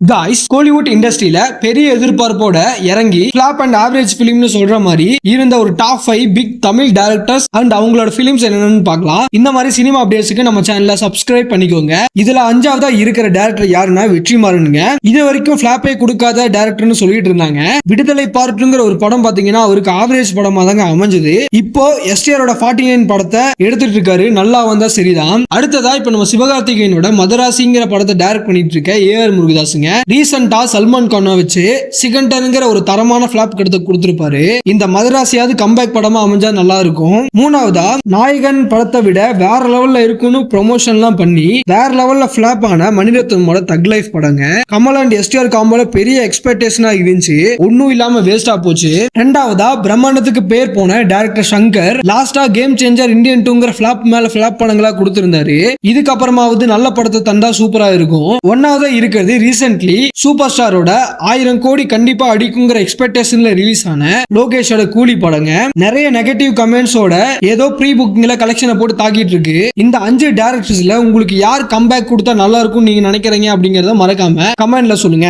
Guys, Kollywood இண்டஸ்ட்ரியில பெரிய எதிர்பார்ப்போட இறங்கி ஃபிளாப் அண்ட் ஆவரேஜ் பிலிம்னு சொல்ற மாதிரி இருந்த ஒரு top 5 big Tamil directors and அவங்களோட பிலிம்ஸ் என்னன்னு பார்க்கலாம். இந்த மாதிரி சினிமா அப்டேட்ஸ்க்கு நம்ம சேனலை சப்ஸ்கிரைப் பண்ணிக்கோங்க. இதுல அஞ்சாவதா இருக்கிற டைரக்டர் யாருன்னா வெற்றிமாறனுங்க. இது வரைக்கும் ஃபிளாப்பே கொடுக்காத டைரக்டர்னு சொல்லிட்டு இருந்தாங்க. விடுதலை பார்ட்டுங்கிற ஒரு படம் பாத்தீங்கன்னா அவருக்கு ஆவரேஜ் படமா தாங்க அமைஞ்சது. இப்போ எஸ்டிஆரோட 49 படத்தை எடுத்துட்டு இருக்காரு. நல்லா வந்தா சரிதான். அடுத்ததா இப்ப நம்ம சிவகார்த்திகேயனோட மதராசிங்கிற படத்தை டைரக்ட் பண்ணிட்டு இருக்க ஏஆர் முருகதாஸுங்க. ரீசெண்டா சல்மான் கானை வச்சு சிகண்டன்ங்கிற ஒரு தரமான பிளாப் கொடுத்திருப்பாரு. இந்த மதராசியாவது கம்பேக் படமா அமைஞ்சா நல்லா இருக்கும். மூணாவதா நாயகன் படத்தை விட வேற லெவல்ல இருக்குன்னு ப்ரொமோஷன்லாம் பண்ணி வேற லெவல்ல பிளாப் ஆன மணிரத்னமோட தக் லைஃப் படங்க. கமல் அண்ட் எஸ்டிஆர் காம்போல பெரிய எக்ஸ்பெக்டேஷனா இருந்துச்சு, ஒன்னும் இல்லாம வேஸ்டா போச்சு. ரெண்டாவதா பிரம்மாண்டத்துக்கு பேர் போன டைரக்டர் சங்கர் லாஸ்டா கேம் சேஞ்சர் இந்தியன் 2ங்கிற பிளாப் மேல பிளாப் படங்களா கொடுத்திருந்தாரு. இதுக்கப்புறமாவது நல்ல படத்தை தந்தா சூப்பரா இருக்கும். ஒன்னாவதா இருக்கிறது ரீசென்ட்லி சூப்பர் ஸ்டாரோட 1000 கோடி கண்டிப்பா அடிக்குங்கிற எக்ஸ்பெக்டேஷன்ல ரிலீஸ் ஆன லோகேஷோட கூலி படங்க. நிறைய நெகட்டிவ் கமெண்ட்ஸோட ஏதோ ப்ரீ புக்கிங்ல கலெக்ஷனை போட்டு தாக்கிட்டு இருக்கு. இந்த 5 டைரக்டர்ஸ்ல உங்களுக்கு யார் கம்பேக் கொடுத்தா நல்லா இருக்கும் நீங்க நினைக்கிறீங்க அப்படிங்கறத மறக்காம கமெண்ட்ல சொல்லுங்க.